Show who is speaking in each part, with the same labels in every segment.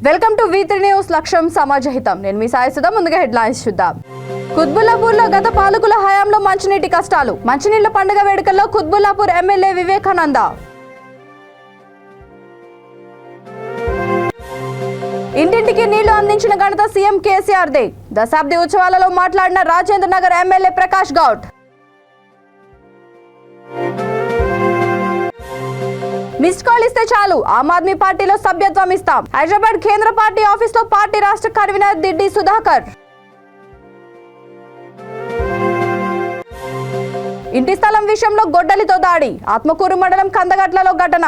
Speaker 1: Welcome to V3 news. లక్ష్యం సమాజహితం. నేను మీ సాయి సుధా. ముందుగా హెడ్లైన్స్ చూద్దాం. కుత్బుల్లాపూర్లో గత పాలకుల హయాంలో మంచినీటి కష్టాలు. మంచినీళ్ల పండుగ వేడుకల్లో కుత్బుల్లాపూర్ ఎమ్మెల్యే వివేకానంద. ఇంటింటికి నీళ్లు అందించిన ఘనత సీఎం కేసీఆర్దే. దశాబ్ది ఉత్సవాలలో మాట్లాడిన Rajendra Nagar MLA Prakash Goud. Missed call ఇస్తే చాలు, ఆమ్ ఆద్మీ పార్టీలో సభ్యత్వం ఇస్తాం. హైదరాబాద్ కేంద్ర పార్టీ ఆఫీస్లో పార్టీ రాష్ట్ర కన్వీనర్ దిడ్డి సుధాకర్. ఇంటి స్థలం విషయంలో గొడ్డలితో దాడి. ఆత్మకూరు మండలం కందగట్లలో ఘటన.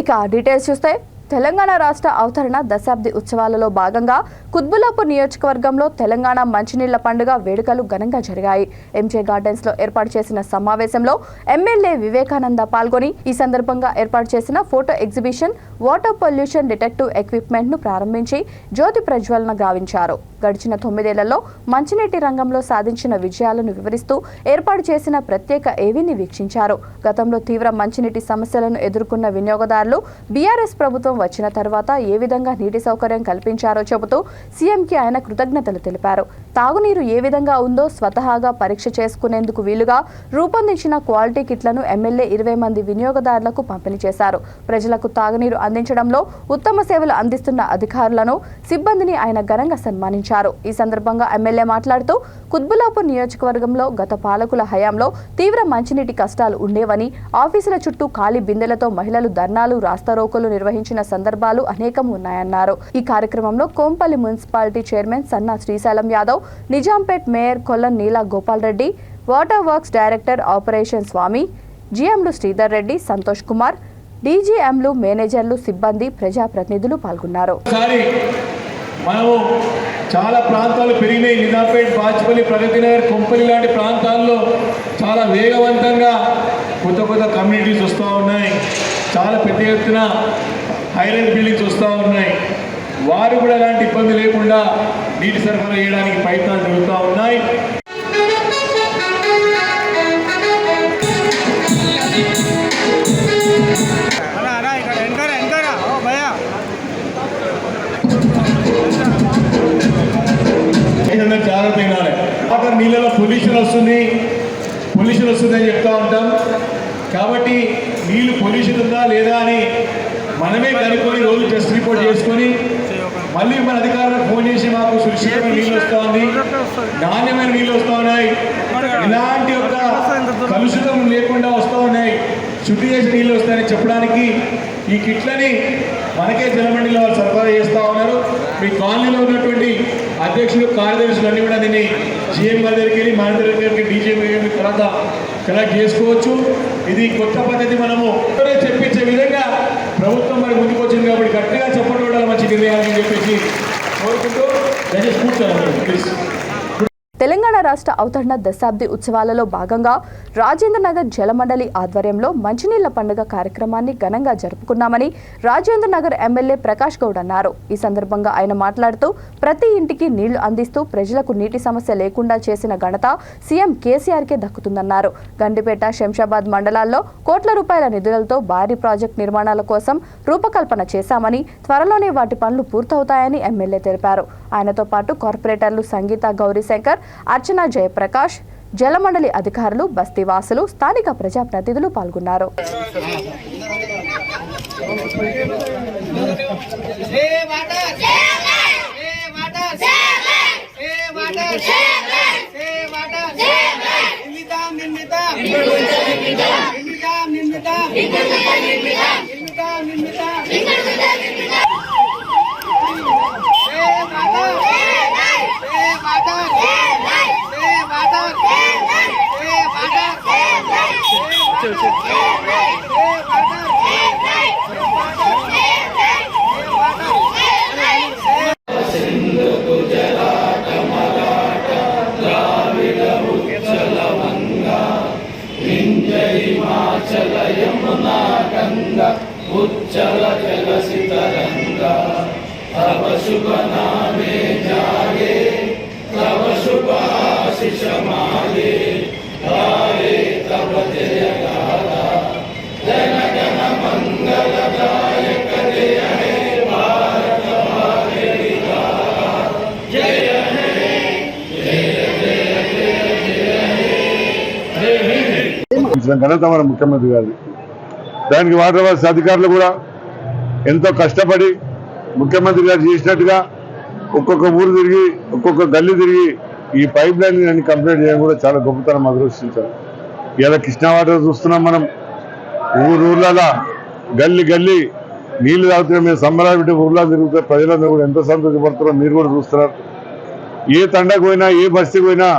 Speaker 1: ఇక డీటెయిల్స్ చూస్తే తెలంగాణ రాష్ట్ర అవతరణ దశాబ్ది ఉత్సవాలలో భాగంగా కుత్బుల్లాపూర్ నియోజకవర్గంలో తెలంగాణ మంచినీళ్ల పండుగ వేడుకలు ఘనంగా జరిగాయి. ఎంజే గార్డెన్స్ లో ఏర్పాటు చేసిన సమావేశంలో ఎమ్మెల్యే వివేకానంద పాల్గొని ఈ సందర్భంగా ఏర్పాటు చేసిన photo exhibition water pollution detective equipment ను ప్రారంభించి జ్యోతి ప్రజ్వలన గావించారు. గడిచిన 9 ఏళ్లలో మంచినీటి రంగంలో సాధించిన విజయాలను వివరిస్తూ ఏర్పాటు చేసిన ప్రత్యేక ఏవీని వీక్షించారు. గతంలో తీవ్ర మంచినీటి సమస్యలను ఎదుర్కొన్న వినియోగదారులు బీఆర్ఎస్ ప్రభుత్వం వచ్చిన తర్వాత ఏ విధంగా నీటి సౌకర్యం కల్పించారో చెబుతూ సీఎంకి ఆయన కృతజ్ఞతలు తెలిపారు. తాగునీరు ఏ విధంగా ఉందో స్వతహాగా పరీక్ష చేసుకునేందుకు వీలుగా రూపొందించిన క్వాలిటీ కిట్లను ఎమ్మెల్యే 20 మంది వినియోగదారులకు పంపిణీ చేశారు. ప్రజలకు తాగునీరు అందించడంలో ఉత్తమ సేవలు అందిస్తున్న అధికారులను, సిబ్బందిని ఆయన ఘనంగా సన్మానించారు. ఈ సందర్భంగా ఎమ్మెల్యే మాట్లాడుతూ కుత్బుల్లాపూర్ నియోజకవర్గంలో గత పాలకుల హయాంలో తీవ్ర మంచినీటి కష్టాలు ఉండేవని, ఆఫీసుల చుట్టూ ఖాళీ బిందెలతో మహిళలు ధర్నాలు, రాస్తారోకోలు నిర్వహించిన సందర్భాలు అనేకం ఉన్నాయన్నారు. ఈ కార్యక్రమంలో Kompally municipality chairman Sanna Srisailam Yadav, Nizampet mayor Kollam Neela Gopal Reddy, water works director operation Swamy, జీఎంలు శ్రీధర్ రెడ్డి, సంతోష్ కుమార్, డీజీఎంలు, మేనేజర్లు, సిబ్బంది, ప్రజాప్రతినిధులు పాల్గొన్నారు.
Speaker 2: మనము చాలా ప్రాంతాలు పెరిగినాయి. నిజాంపేట్, బాచ్పల్లి, ప్రగతినగర్, కొంపల్లి లాంటి ప్రాంతాల్లో చాలా వేగవంతంగా కొత్త కమ్యూనిటీస్ వస్తూ ఉన్నాయి. చాలా పెద్ద ఎత్తున హైరైజ్ బిల్డింగ్స్ వస్తూ ఉన్నాయి. వారు కూడా ఎలాంటి ఇబ్బంది లేకుండా నీటి సరఫరా చేయడానికి ప్రయత్నాలు జరుగుతూ ఉన్నాయి. జాగ్రత్త వినాలి. వాటర్ నీళ్ళలో పొల్యూషన్ వస్తుంది అని చెప్తా ఉంటాం. కాబట్టి నీళ్ళు పొల్యూషన్ ఉందా లేదా అని మనమే కనుక్కొని రోజు టెస్ట్ రిపోర్ట్ చేసుకొని మళ్ళీ మన అధికారులకు ఫోన్ చేసి మాకు సురక్షితమైన నీళ్ళు వస్తూ ఉంది, నాణ్యమైన నీళ్ళు వస్తూ ఉన్నాయి, ఇలాంటి ఒక కలుషితం లేకుండా వస్తూ ఉన్నాయి, శుద్ధి చేసిన నీళ్ళు వస్తాయని చెప్పడానికి ఈ కిట్లని మనకే జలమండిలో వాళ్ళు సరఫరా చేస్తూ ఉన్నారు. మీ కాలనీలో ఉన్నటువంటి అధ్యక్షులు, కార్యదర్శులు అన్నీ కూడా దీన్ని జీఎం గారి దగ్గరికి వెళ్ళి, మన దగ్గరికి డీజీఎం తర్వాత కలెక్ట్ చేసుకోవచ్చు. ఇది కొత్త పద్ధతి. మనము చెప్పించే విధంగా ప్రభుత్వం మరి ముందుకు వచ్చింది కాబట్టి గట్టిగా చెప్పడం కూడా మంచి నిర్ణయాలని చెప్పేసి కోరుకుంటూ దయచేసి కూర్చోండి ప్లీజ్.
Speaker 1: తెలంగాణ రాష్ట్ర అవతరణ దశాబ్ది ఉత్సవాలలో భాగంగా రాజేంద్ర నగర్ జలమండలి ఆధ్వర్యంలో మంచినీళ్ల పండుగ కార్యక్రమాన్ని ఘనంగా జరుపుకున్నామని రాజేంద్ర నగర్ ఎమ్మెల్యే ప్రకాష్ గౌడ్ అన్నారు. ఈ సందర్భంగా ఆయన మాట్లాడుతూ ప్రతి ఇంటికి నీళ్లు అందిస్తూ ప్రజలకు నీటి సమస్య లేకుండా చేసిన ఘనత సీఎం కేసీఆర్కే దక్కుతుందన్నారు. గండిపేట, శంషాబాద్ మండలాల్లో కోట్ల రూపాయల నిధులతో భారీ ప్రాజెక్టు నిర్మాణాల కోసం రూపకల్పన చేశామని, త్వరలోనే వాటి పనులు పూర్తవుతాయని ఎమ్మెల్యే తెలిపారు. ఆయనతో పాటు కార్పొరేటర్లు సంగీత గౌరీశంకర్, అర్చన జయప్రకాష్, జలమండలి అధికారులు, బస్తీవాసులు, స్థానిక ప్రజాప్రతినిధులు పాల్గొన్నారు.
Speaker 3: उच्चल जलसितरंगा तव शुभ नामे जागे तव शुभ आशीष मागे गाये तव जय गाथा
Speaker 4: చేసిన ఘనత మన ముఖ్యమంత్రి గారిది. దానికి వాటర్ వర్క్స్ అధికారులు కూడా ఎంతో కష్టపడి ముఖ్యమంత్రి గారు చేసినట్టుగా ఒక్కొక్క ఊరు తిరిగి ఒక్కొక్క గల్లీ తిరిగి ఈ పైప్ లైన్ అన్ని కంప్లీట్ చేయడం కూడా చాలా గొప్పతనం అదృష్టించారు. ఇలా కృష్ణా వాటర్ చూస్తున్నాం మనం. ఊర్లలో గల్లీ గల్లీ నీళ్లు తాగుతున్నాం. మేము సంబరాలు పెట్టి ఊర్లో తిరుగుతే ప్రజలందరూ కూడా ఎంతో సంతోషపడుతున్నారో మీరు కూడా చూస్తున్నారు. ఏ తండకు పోయినా ఏ బస్తీకి పోయినా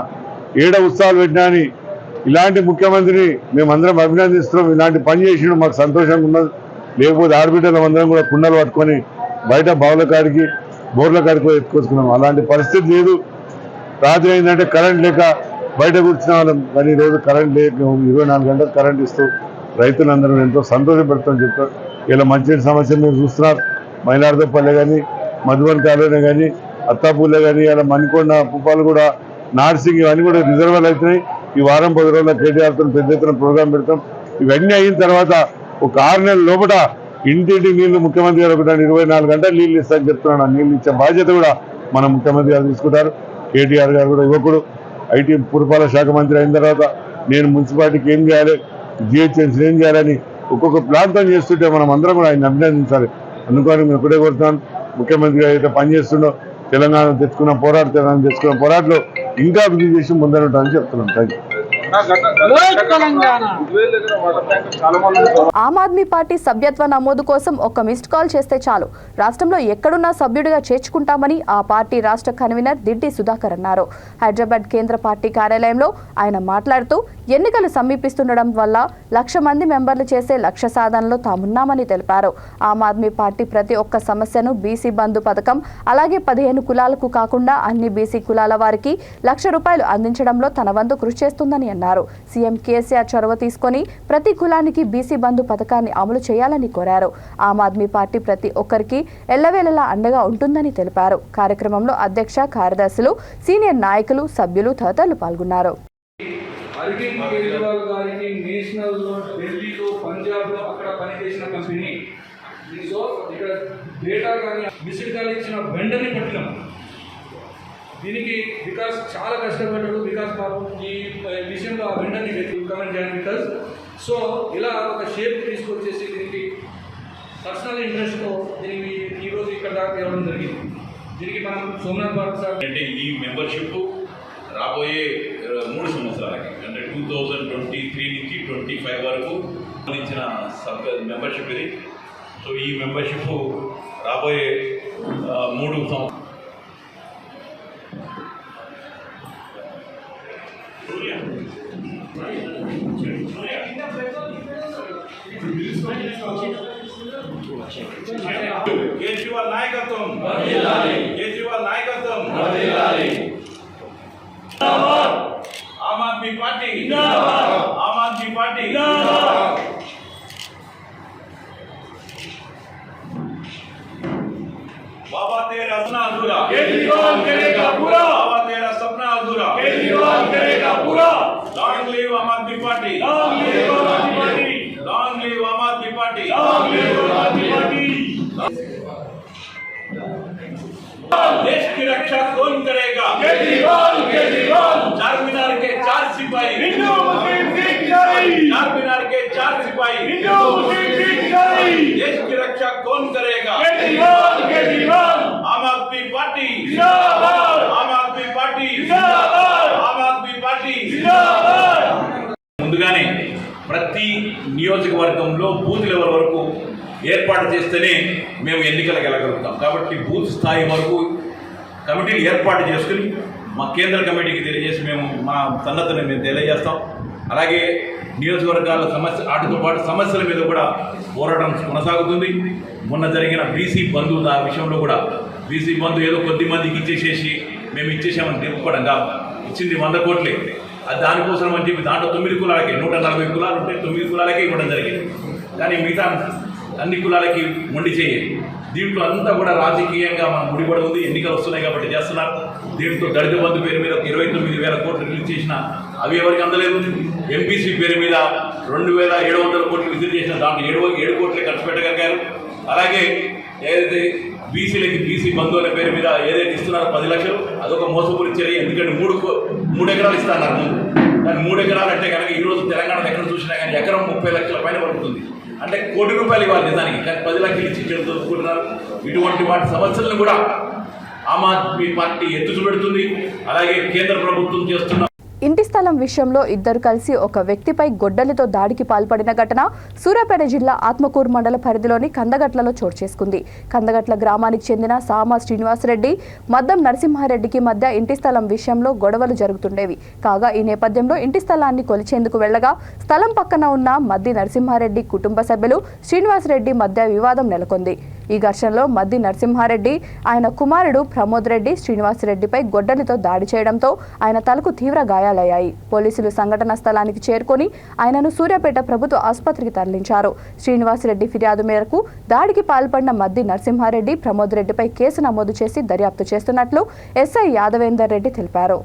Speaker 4: ఏడ ఉత్సవాలు పెట్టినా అని ఇలాంటి ముఖ్యమంత్రిని మేమందరం అభినందిస్తున్నాం. ఇలాంటి పని చేసిన మాకు సంతోషంగా ఉన్నది. లేకపోతే ఆడబిడ్డలు అందరం కూడా కుండలు పట్టుకొని బయట బావుల కాడికి బోర్ల కాడికి ఎత్తుకొచ్చుకున్నాం. అలాంటి పరిస్థితి లేదు. రాత్రి అయిందంటే కరెంట్ లేక బయట కూర్చున్న వాళ్ళం. కానీ ఈరోజు కరెంట్ లేక 24 గంటలు కరెంట్ ఇస్తూ రైతులందరూ ఎంతో సంతోషపెడతామని చెప్తారు. ఇలా మంచినీటి సమస్య మీరు చూస్తున్నారు. మైలార్దపల్లె కానీ మధువన్ కాలనీ కానీ అత్తాపూర్లే కానీ ఇలా మణికొండ పుప్పాలు కూడా నార్సింగ్ ఇవన్నీ కూడా రిజర్వాయర్లు అవుతున్నాయి. ఈ వారం 10 రోజుల కేటీఆర్తో పెద్ద ఎత్తున ప్రోగ్రాం పెడతాం. ఇవన్నీ అయిన తర్వాత ఒక 6 నెలల లోపల ఇంటింటికి నీళ్లు ముఖ్యమంత్రి గారు ఒకటి 24 గంటలు నీళ్లు ఇస్తారని చెప్తున్నాను. నీళ్లు ఇచ్చే బాధ్యత కూడా మన ముఖ్యమంత్రి గారు తీసుకుంటారు. కేటీఆర్ గారు కూడా యువకుడు ఐటీ పురపాలక శాఖ మంత్రి అయిన తర్వాత నేను మున్సిపాలిటీకి ఏం చేయాలి, జిహెచ్ఎంసీ ఏం చేయాలని ఒక్కొక్క ప్రాంతం చేస్తుంటే మనం అందరం కూడా ఆయన అభినందించాలి. అందుకని మేము ఒకటే కోరుతున్నాను, ముఖ్యమంత్రి గారు అయితే పనిచేస్తుండో తెలంగాణ తెచ్చుకున్న పోరాటంలో ఇంకా అభివృద్ధి చేసి ముందరుంటామని చెప్తున్నాం. Thank you.
Speaker 1: ఆమ్ ఆద్మీ పార్టీ సభ్యత్వ నమోదు కోసం ఒక్క మిస్డ్ కాల్ చేస్తే చాలు రాష్ట్రంలో ఎక్కడున్నా సభ్యుడిగా చేర్చుకుంటామని ఆ పార్టీ రాష్ట్ర కన్వీనర్ దిడ్డి సుధాకర్ అన్నారు. హైదరాబాద్ కేంద్ర పార్టీ కార్యాలయంలో ఆయన మాట్లాడుతూ ఎన్నికలు సమీపిస్తుండడం వల్ల 1,00,000 మంది మెంబర్లు చేసే లక్ష్య సాధనలో తామున్నామని తెలిపారు. ఆమ్ ఆద్మీ పార్టీ ప్రతి ఒక్క సమస్యను బీసీ బంధు పథకం అలాగే 15 కులాలకు కాకుండా అన్ని బీసీ కులాల వారికి ₹1,00,000 అందించడంలో తన వంతు కృషి చేస్తుందని అన్నారు. సీఎం కేసీఆర్ చొరవ తీసుకొని ప్రతి కులానికి బీసీ బంధు పథకాన్ని అమలు చేయాలని కోరారు. ఆమ్ ఆద్మీ పార్టీ ప్రతి ఒక్కరికి ఎల్లవేళలా అండగా ఉంటుందని తెలిపారు. కార్యక్రమంలో అధ్యక్ష, కార్యదర్శులు, సీనియర్ నాయకులు, సభ్యులు తదితరులు పాల్గొన్నారు.
Speaker 5: అరవింద్ కేజ్రీవాల్ గారికి నేషనల్లో, ఢిల్లీలో, పంజాబ్లో అక్కడ పనిచేసిన కంపెనీ. సో ఇక్కడ డేటా కానీ మిస్డ్ కాల్ ఇచ్చిన వెంటనే పట్టినాం. దీనికి వికాస్ చాలా కష్టపడ్డాడు. వికాస్ పాపం ఈ విషయంలో ఆ వెంటనే కమెంట్ చేయాలి వికాస్. సో ఇలా ఒక షేప్ తీసుకొచ్చేసి దీనికి పర్సనల్ ఇంట్రెస్ట్తో దీనికి ఈరోజు ఇక్కడ దాకా తేవడం జరిగింది. దీనికి మనం సోమనాథ్ బాబు సార్
Speaker 6: అంటే ఈ మెంబర్షిప్ రాబోయే 3 సంవత్సరాలకి అంటే 2023 నుంచి 25 వరకు సంబంధించిన మెంబర్షిప్ ఇది. సో ఈ మెంబర్షిప్ రాబోయే 3 సంవత్సరాలు కేజ్రీవాల్ నాయకత్వం, కేజ్రీవాల్ నాయకత్వం, ఆమ్ ఆద్మీ పార్టీ, ఆమ్ ఆద్మీ పార్టీ. बाबा तेरा सपना अधूरा, केजरीवाल करेगा पूरा. बाबा तेरा सपना अधूरा, केजरीवाल करेगा पूरा. लॉन्ग लिव आम आदमी पार्टी, लॉन्ग लिव आम आदमी पार्टी, लॉन्ग लिव आम आदमी पार्टी, लॉन्ग लिव आम आदमी पार्टी. देश की रक्षा कौन करेगा? केजरीवाल, केजरीवाल. चार मीनार के 4 सिपाही, हिंदू मुस्लिम सिख जय. चार मीनार के 4 सिपाही, हिंदू मुस्लिम सिख जय. देश की रक्षा कौन करेगा? केजरीवाल, केजरीवाल. आम आदमी पार्टी जिंदाबाद, आम आदमी पार्टी जिंदाबाद, आम आदमी पार्टी जिंदाबाद. ముందుగానే ప్రతి నియోజకవర్గంలో బూత్ లెవెల్ వరకు ఏర్పాటు చేస్తేనే మేము ఎన్నికలకు వెళ్ళగలుగుతాం. కాబట్టి బూత్ స్థాయి వరకు కమిటీలు ఏర్పాటు చేసుకుని మా కేంద్ర కమిటీకి తెలియజేసి మేము మా సన్నద్ధతను మేము తెలియజేస్తాం. అలాగే నియోజకవర్గాల వాటితో పాటు సమస్యల మీద కూడా పోరాటం కొనసాగుతుంది. మొన్న జరిగిన బీసీ బంధు ఆ విషయంలో కూడా బీసీ బంధు ఏదో కొద్ది మందికి ఇచ్చేసేసి మేము ఇచ్చేసామని తెలుపుకోవడం కాదు. ఇచ్చింది 100 కోట్లే. అది దానికోసం అని చెప్పి దాంట్లో 9 కులాలకే 140 కులాలు ఉంటే 9 కులాలకే ఇవ్వడం జరిగింది. కానీ మిగతా అన్ని కులాలకి మొండి చేయాలి. దీంట్లో అంతా కూడా రాజకీయంగా మనం ముడిపడి ఉంది. ఎన్నికలు వస్తున్నాయి కాబట్టి చేస్తున్నారు. దీంతో దళిత బంధు పేరు మీద 29,000 కోట్లు రిలీజ్ చేసిన అవి ఎవరికి అందలేదు. ఎంపీసీ పేరు మీద 2,700 కోట్లు విడుదల చేసిన దాంట్లో 7 కోట్లే ఖర్చు పెట్టగలిగారు. అలాగే ఏదైతే బీసీలకి బీసీ బంధు అనే పేరు మీద ఏదైతే ఇస్తున్నారో 10 లక్షలు అదొక మోసపూరి చర్య. ఎందుకంటే 3 ఎకరాలు ఇస్తున్నారు. కానీ 3 ఎకరాలు అంటే కనుక ఈరోజు తెలంగాణ ఎక్కడ చూసినా కానీ ఎకరం 30 లక్షల పైన పడుతుంది. అంటే ₹1 కోటి ఇవ్వాలి నిజానికి, కానీ 10 లక్షలు ఇచ్చి చెడు దొరుకుతున్నారు. ఇటువంటి వాటి సమస్యలను కూడా ఆమ్ ఆద్మీ పార్టీ ఎత్తు చూపెడుతుంది. అలాగే కేంద్ర ప్రభుత్వం చేస్తున్న
Speaker 1: ఇంటి స్థలం విషయంలో ఇద్దరు కలిసి ఒక వ్యక్తిపై గొడ్డలితో దాడికి పాల్పడిన ఘటన సూర్యాపేట జిల్లా ఆత్మకూరు మండల పరిధిలోని కందగట్లలో చోటు చేసుకుంది. కందగట్ల గ్రామానికి చెందిన సామా శ్రీనివాసరెడ్డి, మద్దం నరసింహారెడ్డికి మధ్య ఇంటి స్థలం విషయంలో గొడవలు జరుగుతుండేవి. కాగా ఈ నేపథ్యంలో ఇంటి స్థలాన్ని కొలిచేందుకు వెళ్లగా స్థలం పక్కన ఉన్న మద్ది నరసింహారెడ్డి కుటుంబ సభ్యులు శ్రీనివాసరెడ్డి మధ్య వివాదం నెలకొంది. ఈ ఘర్షణలో మద్ది నరసింహారెడ్డి, ఆయన కుమారుడు ప్రమోద్ రెడ్డి శ్రీనివాసరెడ్డిపై గొడ్డలితో దాడి చేయడంతో ఆయన తలకు తీవ్ర గాయాలయ్యాయి. పోలీసులు సంఘటనా స్థలానికి చేరుకొని ఆయనను సూర్యాపేట ప్రభుత్వ ఆసుపత్రికి తరలించారు. శ్రీనివాసరెడ్డి ఫిర్యాదు మేరకు దాడికి పాల్పడిన మద్ది నరసింహారెడ్డి, ప్రమోద్ రెడ్డిపై కేసు నమోదు చేసి దర్యాప్తు చేస్తున్నట్లు ఎస్ఐ యాదవేందర్ రెడ్డి తెలిపారు.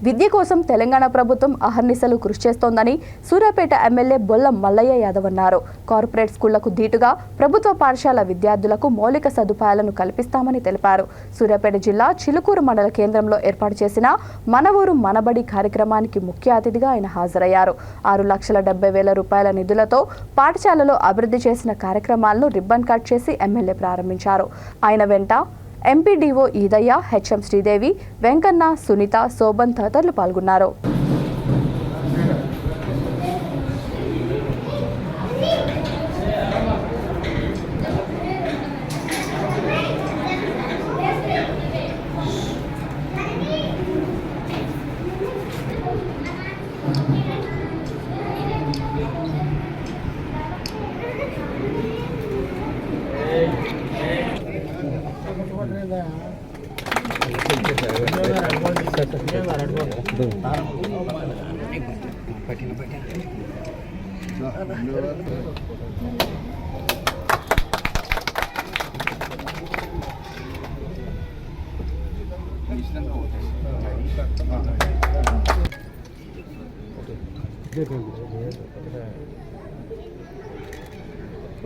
Speaker 1: విద్య కోసం తెలంగాణ ప్రభుత్వం అహర్నిశలు కృషి చేస్తోందని సూర్యాపేట ఎమ్మెల్యే బొల్ల మల్లయ్య యాదవ్ అన్నారు. కార్పొరేట్ స్కూళ్లకు దీటుగా ప్రభుత్వ పాఠశాల విద్యార్థులకు మౌలిక సదుపాయాలను కల్పిస్తామని తెలిపారు. సూర్యాపేట జిల్లా చిలుకూరు మండల కేంద్రంలో ఏర్పాటు చేసిన మన ఊరు మనబడి కార్యక్రమానికి ముఖ్య అతిథిగా ఆయన హాజరయ్యారు. ₹6,70,000 నిధులతో పాఠశాలలో అభివృద్ధి చేసిన కార్యక్రమాలను రిబ్బన్ కట్ చేసి ఎమ్మెల్యే ప్రారంభించారు. ఆయన వెంట ఎంపీడీఓ ఈదయ్య, హెచ్ఎం శ్రీదేవి, వెంకన్న, సునీత, శోభన్ తదితరులు పాల్గొన్నారు.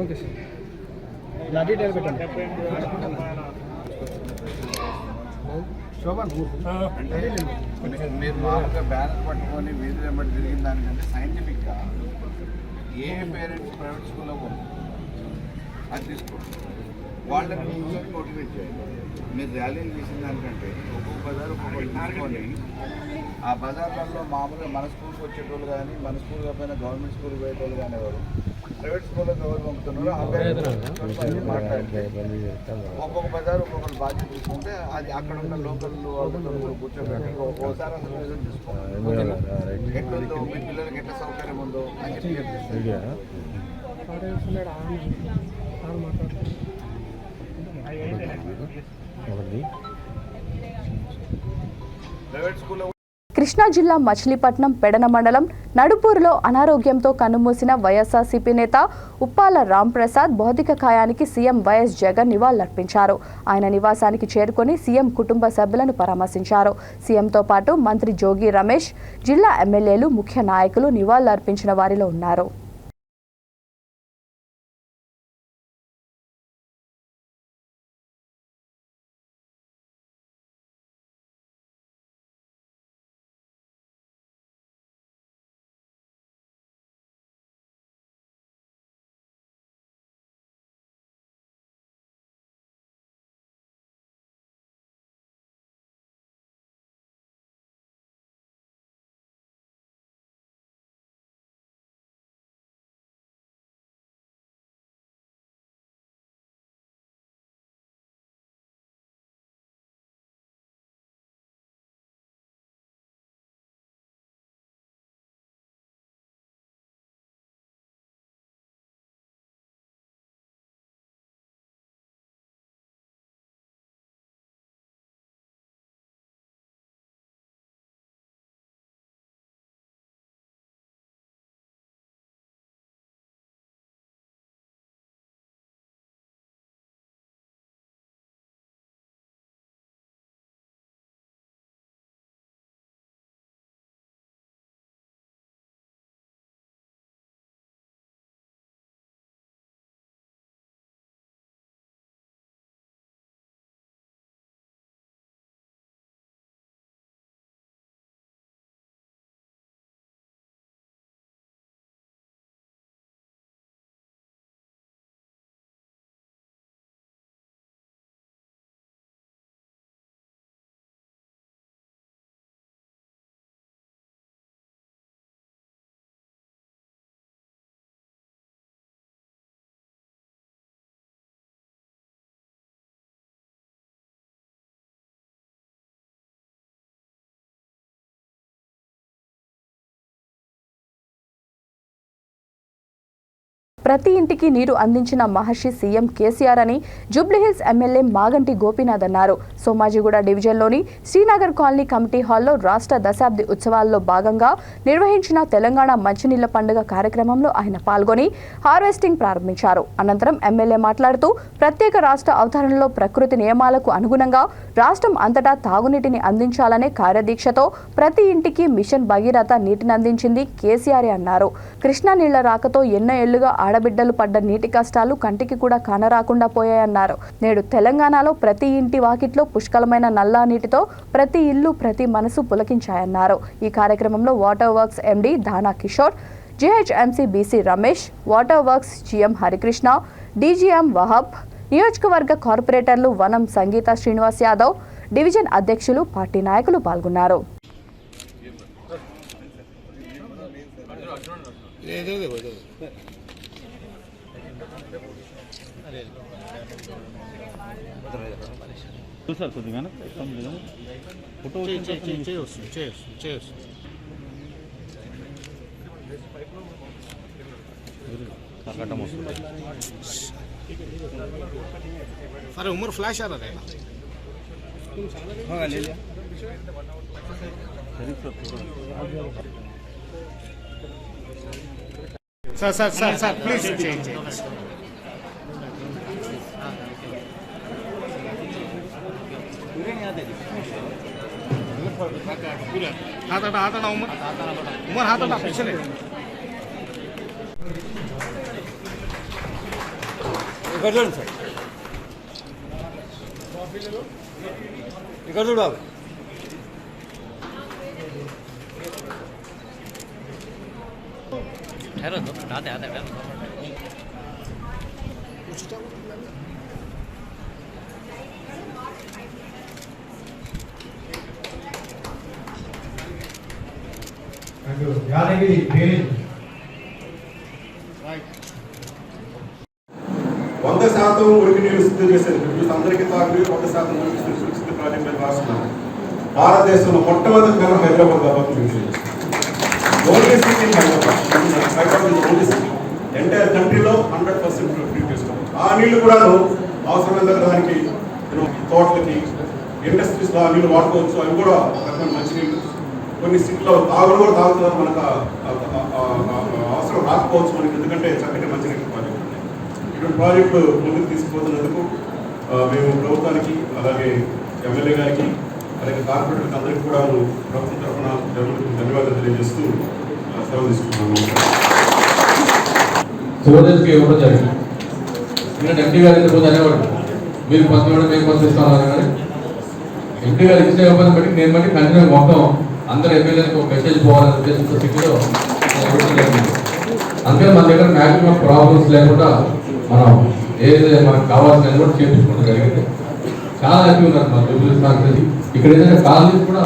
Speaker 7: ఓకే సార్, నా డీటెయిల్ పెట్టండి. శోభన్
Speaker 8: మీరు మామూలుగా బ్యానర్ పట్టుకొని వీధులు వెంబడి తిరిగిన దానికంటే సైంటిఫిక్గా ఏ పేరెంట్స్ ప్రైవేట్ స్కూల్లో పోతుంది అది తీసుకోండి. వాళ్ళని మోటివేట్ చేయండి. మీరు ర్యాలీలు చేసిన దానికంటే ఒక్కొక్క బజార్ ఒక్కొక్కటి తీసుకొని ఆ బజార్లలో మామూలుగా మన స్కూల్కి వచ్చేటోళ్ళు కానీ, మన స్కూల్ కాకపోయినా గవర్నమెంట్ స్కూల్కి పోయేటోళ్ళు కానీ ఎవరు ప్రైవేట్ స్కూల్లో ఎవరు పంపుతున్నారో మాట్లాడితే ఒక్కొక్క బజార్ ఒక్కొక్కరు బాధ్యత తీసుకుంటే అది అక్కడ ఉన్న లోకల్ వాళ్ళతో కూర్చోబెట్టి ఒకసారి అసలు తీసుకోండి. ఎట్లుందో మీ పిల్లలకి ఎట్లా సౌకర్యం ఉందో అని చెప్పి ప్రైవేట్ స్కూల్లో.
Speaker 1: కృష్ణా జిల్లా మచిలీపట్నం పెడన మండలం నడుపూరులో అనారోగ్యంతో కన్నుమూసిన వైఎస్ఆర్సీపీ నేత ఉప్పాల రాంప్రసాద్ భౌతిక కాయానికి సీఎం వైఎస్ జగన్ నివాళులర్పించారు. ఆయన నివాసానికి చేరుకొని సీఎం కుటుంబ సభ్యులను పరామర్శించారు. సీఎంతో పాటు మంత్రి జోగి రమేష్, జిల్లా ఎమ్మెల్యేలు, ముఖ్య నాయకులు నివాళులర్పించిన వారిలో ఉన్నారు. ప్రతి ఇంటికి నీరు అందించిన మహర్షి సీఎం కేసీఆర్ అని జూబ్లీహిల్స్ ఎమ్మెల్యే మాగంటి గోపీనాథ్ అన్నారు. సోమాజిగూడ డివిజన్లోని శ్రీనగర్ కాలనీ కమిటీ హాల్లో రాష్ట్ర దశాబ్ది ఉత్సవాల్లో భాగంగా నిర్వహించిన తెలంగాణ మంచినీళ్ల పండుగ కార్యక్రమంలో ఆయన పాల్గొని హార్వెస్టింగ్ ప్రారంభించారు. అనంతరం ఎమ్మెల్యే మాట్లాడుతూ ప్రత్యేక రాష్ట్ర అవతరణలో ప్రకృతి నియమాలకు అనుగుణంగా రాష్ట్రం అంతటా తాగునీటిని అందించాలనే కార్యదీక్షతో ప్రతి ఇంటికి మిషన్ భగీరథ నీటిని అందించింది కేసీఆర్ అన్నారు. కృష్ణా నీళ్ల రాకతో ఎన్నో ఏళ్లుగా ఆడబిడ్డలు పడ్డ నీటి కష్టాలు కంటికి కూడా కానరాకుండా పోయాయన్నారు. నేడు తెలంగాణలో ప్రతి ఇంటి వాకిట్లో పుష్కలమైన నల్లా నీటితో ప్రతి ఇల్లు ప్రతి మనసు పులకించాయన్నారు. ఈ కార్యక్రమంలో వాటర్ వర్క్స్ ఎండీ దానా Kishore, GHMC BC Ramesh, water works GM Harikrishna, DGM Wahb, నియోజకవర్గ కార్పొరేటర్లు వనం సంగీత శ్రీనివాస్ యాదవ్, డివిజన్ అధ్యక్షులు, పార్టీ నాయకులు పాల్గొన్నారు.
Speaker 7: अरे उमर फ्लैश आ रहा है हाँ ले लिया sir sir sir sir please हाथ हटा उमर हाथ हटा पिछले
Speaker 9: సార్ ఇక్కడ చూడాలి
Speaker 7: యాదగిరి డ్రైనేజ్
Speaker 10: 100% ఉరికి నీరు సిద్ధం చేశారు. అందరికీ తాగునీరు 100% ఉరికి సురక్షిత ప్రాజెక్టులు రాస్తున్నాం. భారతదేశంలో మొట్టమొదటి నగరం హైదరాబాద్ కాబట్టి ఓన్లీ సిటీ హైదరాబాద్ ఎంటైర్ కంట్రీలో 100% ఫ్రీ చేసుకోవాలి. ఆ నీళ్లు కూడా అవసరమైన దానికి తోటలకి ఇండస్ట్రీస్లో ఆ నీళ్ళు వాడుకోవచ్చు. అవి కూడా రకమైన మంచినీళ్ళు. కొన్ని సిటీలో తాగుడు కూడా తాగుతున్నారు. మనకు అవసరం రాకపోవచ్చు మనకి, ఎందుకంటే చక్కటి మంచినీళ్ళు ప్రాజెక్టు ఇటువంటి ప్రాజెక్టులు ముందుకు తీసుకుపోతున్నందుకు మేము ప్రభుత్వానికి, అలాగే ఎమ్మెల్యే గారికి, అలాగే కార్పొరేటర్కి అందరికీ కూడా ప్రభుత్వం తరఫున ధన్యవాదాలు తెలియజేస్తూ సెలవు తీసుకుంటున్నాము.
Speaker 11: శివదేశ్కి ఇవ్వడం జరిగింది. నేను ఎంపీ గారు ఇంతకుముందు అనేవాడు మీరు పంచుకోవడం మేము పంపిస్తాను కానీ ఎంపీ గారు ఇచ్చిన ఇవ్వడం బట్టి నేను బట్టి కంటిన్యూ మొత్తం అందరూ ఎమ్మెల్యేలకు ఒక మెసేజ్ పోవాలనే ఉద్దేశంతో సిటీలో ఇవ్వడం జరిగింది. అందుకని మన దగ్గర మ్యాక్సిమం ప్రాబ్లమ్స్ లేకుండా మనం ఏదైతే మనకు కావాల్సినది కూడా చేయించుకోవడం జరిగింది. చాలా హ్యాపీ ఉన్నారు మా జూబ్లీహిల్స్ కాన్స్టిట్యూన్సీ. ఇక్కడ ఏదైనా కాలనీస్ కూడా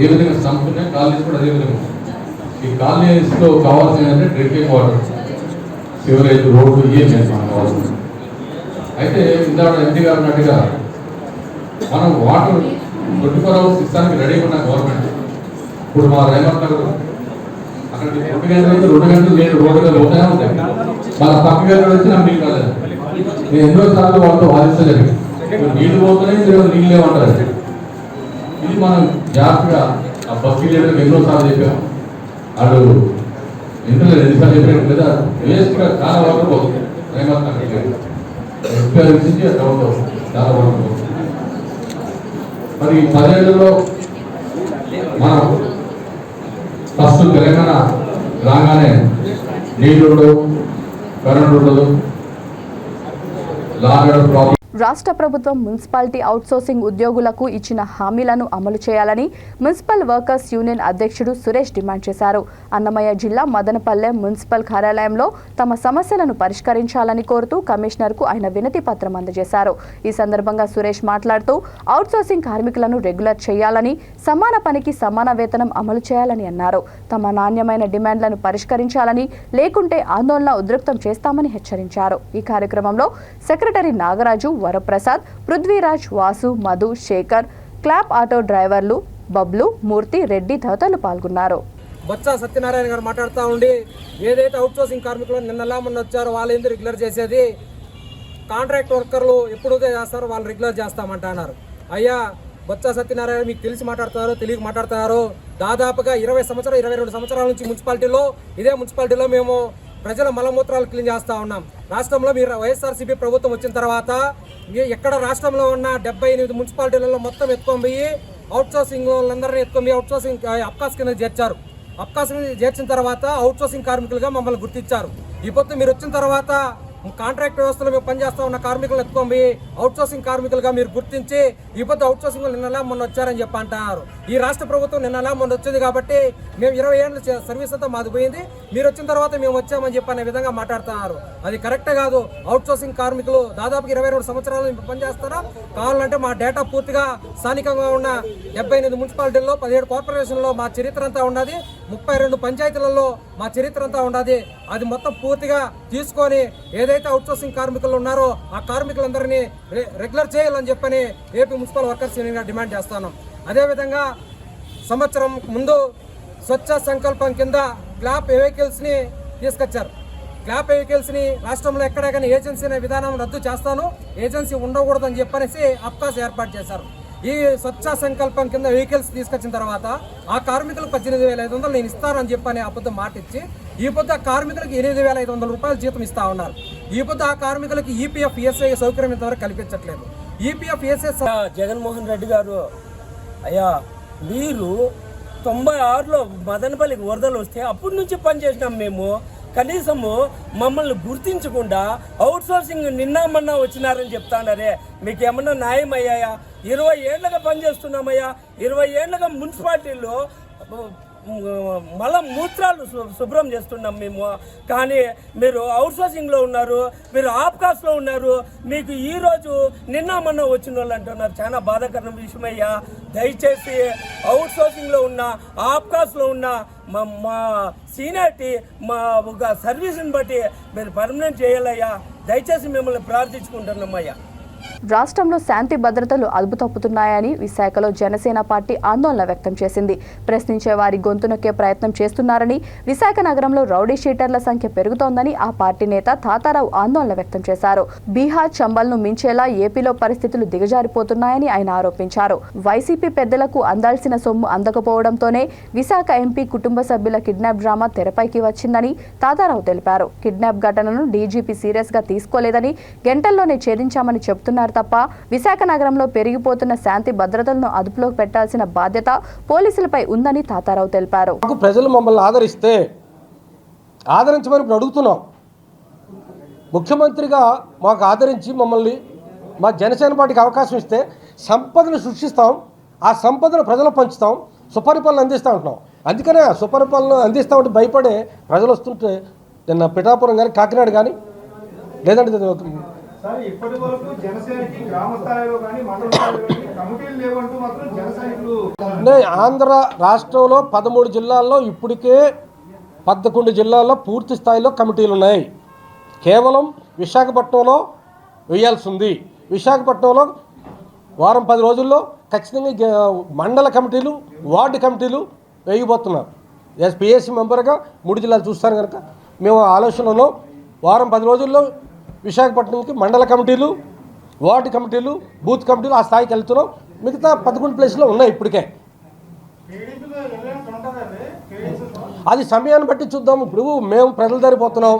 Speaker 11: ఏ విధంగా స్టంప్స్ ఉన్నాయి, కాలనీస్ కూడా అదే విధంగా ఉన్నాయి. ఈ కాలనీస్లో కావాల్సింది ఏంటంటే డ్రింకింగ్ వాటర్, సివరేజ్, రోడ్డు ఏం మనకు కావాల్సింది. అయితే ఇందాక ఎంపీ గారు అన్నట్టుగా మనం వాటర్ 24 hours ఇస్తానికి రెడీగా ఉన్న గవర్నమెంట్. ఇప్పుడు మా రేవంత్ నగర్ అక్కడ 2 గంటలు అయితే 2 గంటలు లేదు, రోడ్డుగా లోతనే ఉంటాయి. మన పక్క గంటలు వచ్చి నాకు నీళ్ళు రాలేదు. నేను ఎన్నో సార్లు వాళ్ళతో వాదించలేదు. నీళ్లు పోతున్నాయి, నీళ్ళు లేవంటారు. ఇది మనం జాగ్రత్తగా ఆ బస్సు లీడర్కి ఎన్నోసార్లు చెప్పాము. వాళ్ళు ఇంట్లో ఎన్నిసార్లు చెప్పారు లేదా వేస్ట్గా చాలా వాటర్ పోతుంది. రేవంత్ నగర్ ఉపయోగించి చాలా వాటర్ పోతుంది. మరి 10 ఏళ్లలో మనం ఫస్ట్ తెలంగాణ రాగానే నీళ్ళు ఉండవు, కరెంట్ ఉండదు, లాగడం ప్రాబ్లం.
Speaker 1: రాష్ట్ర ప్రభుత్వం మున్సిపాలిటీ అవుట్సోర్సింగ్ ఉద్యోగులకు ఇచ్చిన హామీలను అమలు చేయాలని మున్సిపల్ వర్కర్స్ యూనియన్ అధ్యక్షుడు సురేష్ డిమాండ్ చేశారు. అన్నమయ్య జిల్లా మదనపల్లె మున్సిపల్ కార్యాలయంలో తమ సమస్యలను పరిష్కరించాలని కోరుతూ కమిషనర్కు ఆయన వినతి పత్రం అందజేశారు. ఈ సందర్భంగా సురేష్ మాట్లాడుతూ అవుట్సోర్సింగ్ కార్మికులను రెగ్యులర్ చేయాలని, సమాన పనికి సమాన వేతనం అమలు చేయాలని అన్నారు. తమ నాణ్యమైన డిమాండ్లను పరిష్కరించాలని, లేకుంటే ఆందోళన ఉధృతం చేస్తామని హెచ్చరించారు. ఈ కార్యక్రమంలో secretary Nagaraju, Varaprasad, Prithviraj, Vasu, Madhu, Sekhar, clap auto డ్రైవర్లు బబ్లు, మూర్తి, రెడ్డి తదితరులు పాల్గొన్నారు.
Speaker 7: బొత్స సత్యనారాయణ గారు మాట్లాడుతూ ఉండి ఏదైతే అవుట్సోర్సింగ్ కార్మికులు నిన్నలా మొన్న వచ్చారో వాళ్ళు ఎందుకు రెగ్యులర్ చేసేది, కాంట్రాక్ట్ వర్కర్లు ఎప్పుడైతే చేస్తారో వాళ్ళు రెగ్యులర్ చేస్తామంటున్నారు. అయ్యా బొత్స సత్యనారాయణ మీకు తెలిసి మాట్లాడుతున్నారో తెలియక మాట్లాడుతున్నారో, దాదాపుగా 22 సంవత్సరాల నుంచి ఇదే మున్సిపాలిటీలో మేము ప్రజల మలమూత్రాలు క్లీన్ చేస్తూ ఉన్నాం. రాష్ట్రంలో మీరు వైఎస్ఆర్సీపీ ప్రభుత్వం వచ్చిన తర్వాత ఎక్కడ రాష్ట్రంలో ఉన్న 78 మున్సిపాలిటీలలో మొత్తం ఎత్తుకొని పోయి అవుట్సోర్సింగ్ వాళ్ళందరినీ ఎత్తుకొని అవుట్సోర్సింగ్ అబ్కాస్ కింద చేర్చారు. అబ్కాస్ కింద చేర్చిన తర్వాత అవుట్సోర్సింగ్ కార్మికులుగా మమ్మల్ని గుర్తించారు. ఈ పొద్దు మీరు వచ్చిన తర్వాత కాంట్రాక్ట్ వ్యవస్థలో మేము పనిచేస్తా ఉన్న కార్మికులను ఎత్తుకొని అవుట్సోర్సింగ్ కార్మికులుగా మీరు గుర్తించి ఈ పొద్దు అవుట్సోర్సింగ్ నిన్నలా మొన్న వచ్చారని చెప్పి అంటున్నారు. ఈ రాష్ట్ర ప్రభుత్వం నిన్నలా మొన్న వచ్చింది కాబట్టి మేము 20 ఏళ్ళ సర్వీస్ అంతా మాది పోయింది, మీరు వచ్చిన తర్వాత మేము వచ్చామని చెప్పి అనే విధంగా మాట్లాడుతున్నారు. అది కరెక్టే కాదు. అవుట్సోర్సింగ్ కార్మికులు దాదాపు 22 సంవత్సరాలు పనిచేస్తారా? కావాలంటే మా డేటా పూర్తిగా స్థానికంగా ఉన్న 78 మున్సిపాలిటీల్లో 17 కార్పొరేషన్లో మా చరిత్ర అంతా ఉన్నది, 32 పంచాయతీలలో మా చరిత్ర అంతా ఉన్నది. అది మొత్తం పూర్తిగా తీసుకొని ఏదైతే అవుట్సోర్సింగ్ కార్మికులు ఉన్నారో ఆ కార్మికులందరినీ రెగ్యులర్ చేయాలని చెప్పని ఏపీ మున్సిపల్ వర్కర్స్ యూనియన్గా డిమాండ్ చేస్తున్నాం. అదేవిధంగా సంవత్సరం ముందు స్వచ్ఛ సంకల్పం కింద క్లాప్ వెహికల్స్ని తీసుకొచ్చారు. క్లాప్ వెహికల్స్ని రాష్ట్రంలో ఎక్కడే కానీ ఏజెన్సీ అనే విధానం రద్దు చేస్తాను, ఏజెన్సీ ఉండకూడదని చెప్పనేసి అబ్కాస్ ఏర్పాటు చేశారు. ఈ స్వచ్ఛ సంకల్పం కింద వెహికల్స్ తీసుకొచ్చిన తర్వాత ఆ కార్మికులకు 18,500 నేను ఇస్తానని చెప్పని ఆ పొద్దు మాట ఇచ్చి ఈ పొద్దు ఆ కార్మికులకు 8,500 రూపాయల జీతం ఇస్తా ఉన్నారు. ఈ పొద్దు ఆ కార్మికులకు ఈపీఎఫ్ ఈఎస్ఐ సౌకర్యం ఇంతవరకు కల్పించట్లేదు. ఈపీఎఫ్ ఈఎస్ఐ
Speaker 3: జగన్మోహన్ రెడ్డి గారు, అయ్యా మీరు 96లో మదనపల్లికి వరదలు వస్తే అప్పటి నుంచి పనిచేసినాం మేము. కనీసము మమ్మల్ని గుర్తించకుండా అవుట్సోర్సింగ్ నిన్న మొన్న వచ్చినారని చెప్తానరే, మీకు ఏమన్నా న్యాయం అయ్యాయా? 20 ఏళ్ళగా పనిచేస్తున్నామయ్యా. 20 ఏళ్ళగా మున్సిపాలిటీలో మూత్రాలు శుభ్రం చేస్తున్నాం మేము. కానీ మీరు అవుట్సోర్సింగ్లో ఉన్నారు, మీరు ఆప్కాస్లో ఉన్నారు, మీకు ఈరోజు నిన్న మొన్న వచ్చిన వాళ్ళు అంటున్నారు. చాలా బాధాకరమైన విషయమయ్యా. దయచేసి అవుట్సోర్సింగ్లో ఉన్న ఆప్కాస్లో ఉన్న మా సీనియారిటీ మా ఒక సర్వీస్ని బట్టి మీరు పర్మనెంట్ చేయాలయ్యా. దయచేసి మిమ్మల్ని ప్రార్థించుకుంటున్నామయ్యా.
Speaker 1: రాష్ట్రంలో శాంతి భద్రతలు అదుపు తప్పుతున్నాయని విశాఖలో జనసేన పార్టీ ఆందోళన వ్యక్తం చేసింది. ప్రశ్నించే వారి గొంతు నొక్కే ప్రయత్నం చేస్తున్నారని, విశాఖ నగరంలో రౌడీ షీటర్ల సంఖ్య పెరుగుతోందని ఆ పార్టీ నేత తాతారావు ఆందోళన వ్యక్తం చేశారు. బీహార్, చంబల్ను మించేలా ఏపీలో పరిస్థితులు దిగజారిపోతున్నాయని ఆయన ఆరోపించారు. వైసీపీ పెద్దలకు అందాల్సిన సొమ్ము అందకపోవడంతోనే విశాఖ ఎంపీ కుటుంబ సభ్యుల కిడ్నాప్ డ్రామా తెరపైకి వచ్చిందని తాతారావు తెలిపారు. కిడ్నాప్ ఘటనను డీజీపీ సీరియస్ గా తీసుకోలేదని, గంటల్లోనే ఛేదించామని చెబుతున్నారు తప్ప విశాఖ నగరంలో పెరిగిపోతున్న శాంతి భద్రతలను అదుపులోకి పెట్టాల్సిన బాధ్యత పోలీసులపై ఉందని తాతారావు తెలిపారు.
Speaker 7: ప్రజలు మమ్మల్ని ఆదరించమని ఇప్పుడు అడుగుతున్నాం. ముఖ్యమంత్రిగా మాకు ఆదరించి మమ్మల్ని మా జనసేన పార్టీకి అవకాశం ఇస్తే సంపదను సృష్టిస్తాం, ఆ సంపదను ప్రజలు పంచుతాం, సుపరిపాలన అందిస్తూ ఉంటున్నాం. అందుకనే సుపరిపాలన అందిస్తామంటే భయపడే ప్రజలు వస్తుంటే నిన్న పిఠాపురం కానీ కాకినాడ కానీ లేదంటే
Speaker 10: ఇప్పటి వరకు జనసేనకి గ్రామ స్థాయిలో కానీ మండల స్థాయిలో కానీ కమిటీలు లేవంటూ మాత్రం జనసైనికులు
Speaker 7: ఆంధ్ర రాష్ట్రంలో 13 జిల్లాల్లో ఇప్పటికే 11 జిల్లాల్లో పూర్తి స్థాయిలో కమిటీలు ఉన్నాయి. కేవలం విశాఖపట్నంలో వేయాల్సి ఉంది. విశాఖపట్నంలో వారం 10 రోజుల్లో ఖచ్చితంగా మండల కమిటీలు, వార్డు కమిటీలు వేయబోతున్నారు. పిఎస్సి మెంబర్గా 3 జిల్లాలు చూస్తాను కనుక మేము ఆలోచనలో వారం 10 రోజుల్లో విశాఖపట్నంకి మండల కమిటీలు, వార్డు కమిటీలు, బూత్ కమిటీలు ఆ స్థాయికి వెళ్తున్నాం. మిగతా 11 ప్లేస్లో ఉన్నాయి ఇప్పటికే. అది సమయాన్ని బట్టి చూద్దాం. ఇప్పుడు మేము ప్రజలు దారిపోతున్నాం.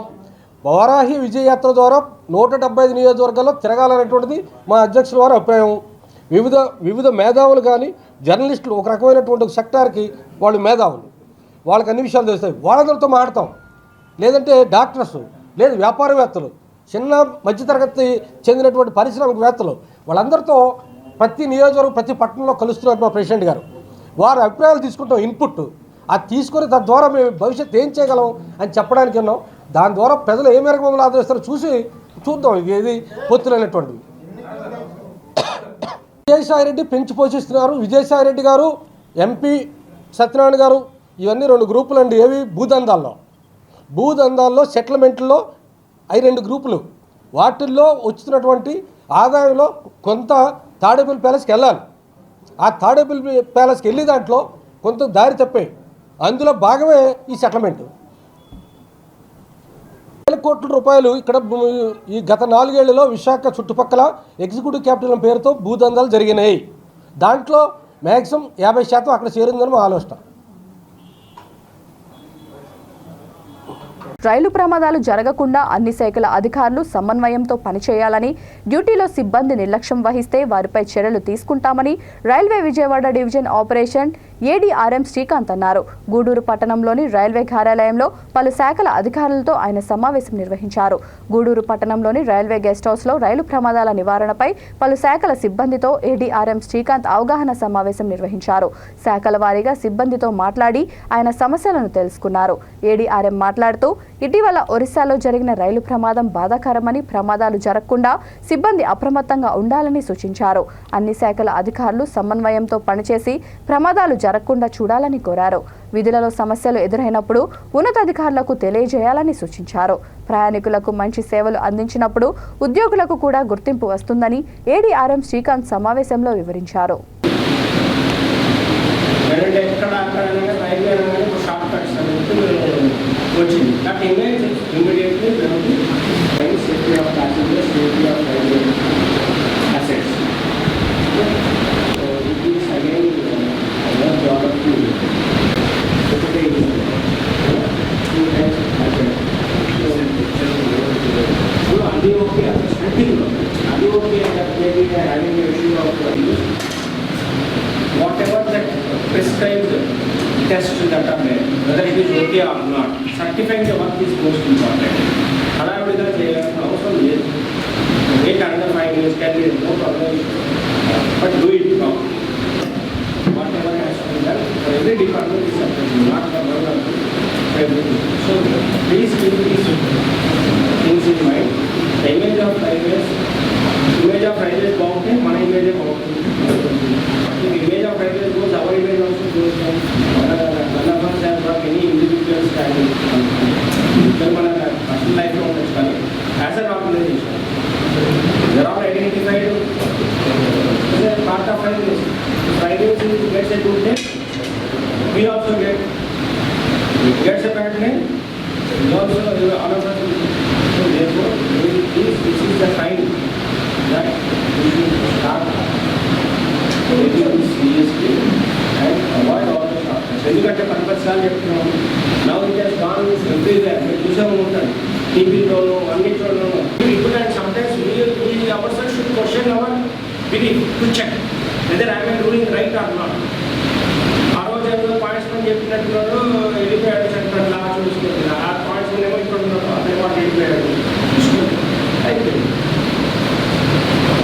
Speaker 7: వారాహి విజయయాత్ర ద్వారా 175 నియోజకవర్గాల్లో తిరగాలనేటువంటిది మా అధ్యక్షుల వారి అభిప్రాయం. వివిధ మేధావులు కానీ జర్నలిస్టులు ఒక రకమైనటువంటి ఒక సెక్టార్కి వాళ్ళు మేధావులు, వాళ్ళకి అన్ని విషయాలు తెలుస్తాయి. వాళ్ళందరితో మాట్లాడతాం. లేదంటే డాక్టర్స్, లేదు వ్యాపారవేత్తలు, చిన్న మధ్యతరగతి చెందినటువంటి పారిశ్రామికవేత్తలు, వాళ్ళందరితో ప్రతి నియోజకవర్గం ప్రతి పట్టణంలో కలుస్తున్నారు మా ప్రెసిడెంట్ గారు. వారి అభిప్రాయాలు తీసుకుంటాం, ఇన్పుట్ అది తీసుకొని తద్వారా మేము భవిష్యత్తు ఏం చేయగలం అని చెప్పడానికి ఉన్నాం. దాని ద్వారా ప్రజలు ఏ మేరకు మమ్మల్ని ఆదరిస్తారో చూద్దాం. ఇది పొత్తులైనటువంటిది. విజయసాయిరెడ్డి పెంచి పోషిస్తున్నారు. విజయసాయిరెడ్డి గారు, ఎంపీ సత్యనారాయణ గారు, ఇవన్నీ 2 గ్రూపులు అండి. ఏవి? భూదందాల్లో సెటిల్మెంట్లో అవి 2 గ్రూపులు. వాటిల్లో వచ్చినటువంటి ఆదాయంలో కొంత తాడేపల్లి ప్యాలెస్కి వెళ్ళాలి. ఆ తాడేపల్లి ప్యాలెస్కి వెళ్ళి దాంట్లో కొంత దారి తప్పాయి. అందులో భాగమే ఈ సెటిల్మెంట్. వేల కోట్ల రూపాయలు ఇక్కడ ఈ గత 4 ఏళ్లలో విశాఖ చుట్టుపక్కల ఎగ్జిక్యూటివ్ క్యాపిటల్ పేరుతో భూదందాలు జరిగినాయి. దాంట్లో మ్యాక్సిమం 50% అక్కడ చేరిందని మా ఆలోచన.
Speaker 1: రైలు ప్రమాదాలు జరగకుండా అన్ని శాఖల అధికారులు సమన్వయంతో పనిచేయాలని, డ్యూటీలో సిబ్బంది నిర్లక్ష్యం వహిస్తే వారిపై చర్యలు తీసుకుంటామని railway Vijayawada division operation ADRM Srikanth అన్నారు. గూడూరు పట్టణంలోని రైల్వే కార్యాలయంలో పలు శాఖల అధికారులతో ఆయన సమావేశం నిర్వహించారు. గూడూరు పట్టణంలోని రైల్వే గెస్ట్ హౌస్లో రైలు ప్రమాదాల నివారణపై పలు శాఖల సిబ్బందితో ఏడీఆర్ఎం శ్రీకాంత్ అవగాహన సమావేశం నిర్వహించారు. శాఖల వారీగా సిబ్బందితో మాట్లాడి ఆయన సమస్యలను తెలుసుకున్నారు. ఏడీఆర్ఎం మాట్లాడుతూ ఇటీవల ఒరిస్సాలో జరిగిన రైలు ప్రమాదం బాధాకరమని, ప్రమాదాలు జరగకుండా సిబ్బంది అప్రమత్తంగా ఉండాలని సూచించారు. అన్ని శాఖల అధికారులు సమన్వయంతో పనిచేసి ప్రమాదాలు జరగకుండా చూడాలని కోరారు. విధులలో సమస్యలు ఎదురైనప్పుడు ఉన్నతాధికారులకు తెలియజేయాలని సూచించారు. ప్రయాణికులకు మంచి సేవలు అందించినప్పుడు ఉద్యోగులకు కూడా గుర్తింపు వస్తుందని ఏడీఆర్ఎం శ్రీకాంత్ సమావేశంలో వివరించారు.
Speaker 12: వచ్చింది that image immediately safety of passengers, safety of railway assets. So it is again job off to అది ఓకే స్టార్టింగ్లో అది okay maybe having issue of what ever that prescribed tests that are there, whether it is okay or not, certifying the work is most important. హడావిడిగా చేయాల్సిన అవసరం లేదు. Wait another 5 years can be no problem, but do it now. Whatever has to be done for every department is separate, not for one or everything. So please keep these things in mind. The image of railways బాగుంటే మన image బాగుంటుంది. If image of railways goes, our image also goes down. None of us have got any individual standing. మన personal లైఫ్లో ఉండొచ్చు, కానీ as an organisation they are all identified as a part of railways. Railways gets a good name, we also gets a bad name, we also all of us. So therefore this is the time that we should start taking seriously and avoid all the shortcuts. ఎందుకంటే 10 సార్లు చెప్తున్నాము. Now it has gone everywhere. మీరు చూసాము ఉంటారు టీవీలోను అన్నిట్లోనూ. People and sometimes we ourselves should question our belief to check whether I am doing right or not. ఆ రోజు ఏదో పాయింట్స్ అని చెప్పినట్టున్నాడు, వెళ్ళిపోయాడు సెంటర్ లా చూసుకుంటుంది. ఆ పాయింట్స్ ఏమో ఇక్కడ ఉన్నాడు, అదే మాట వెళ్ళిపోయాడు అయిపోయింది.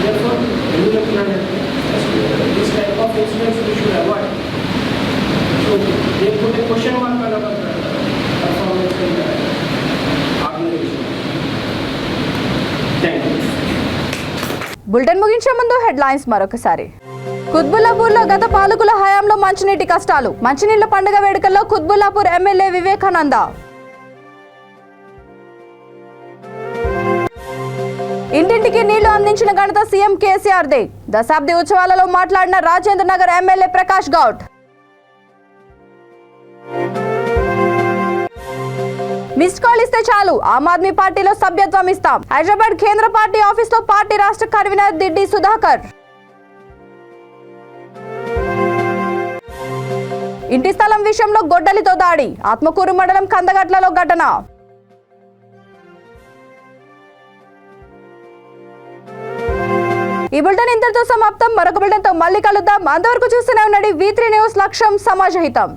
Speaker 12: Therefore, ఎందుకు చెప్తున్నానంటే this type of incidents we should avoid. So they put a question mark on our performance in the organization. Thank you.
Speaker 1: Bulletin ముగించే ముందు హెడ్లైన్స్ మరొకసారి. కుత్బుల్లాపూర్లో గత పాలకుల హయాంలో మంచినీటి కష్టాలు. మంచినీళ్ల పండుగ వేడుకల్లో కుత్బుల్లాపూర్ ఎమ్మెల్యే వివేకానంద. ఇంటింటికి నీళ్లు అందించిన ఘనత సీఎం కేసీఆర్దే. దశాబ్ది ఉత్సవాలలో మాట్లాడిన Rajendra Nagar MLA Prakash Goud. Missed call ఇస్తే చాలు, ఆమ్ ఆద్మీ పార్టీలో సభ్యత్వం ఇస్తాం. హైదరాబాద్ కేంద్ర పార్టీ ఆఫీస్లో పార్టీ రాష్ట్ర కన్వీనర్ దిడ్డి సుధాకర్. ఇంటి స్థలం విషయంలో గొడ్డలితో దాడి. ఆత్మకూరు మండలం కందగట్లలో ఘటన. ఈ బులెటిన్ ఇంతటితో సమాప్తం. మరొక బులెటిన్తో మళ్ళీ కలుద్దాం. అంతవరకు చూస్తూనే ఉండండి V3 న్యూస్. లక్ష్యం సమాజహితం.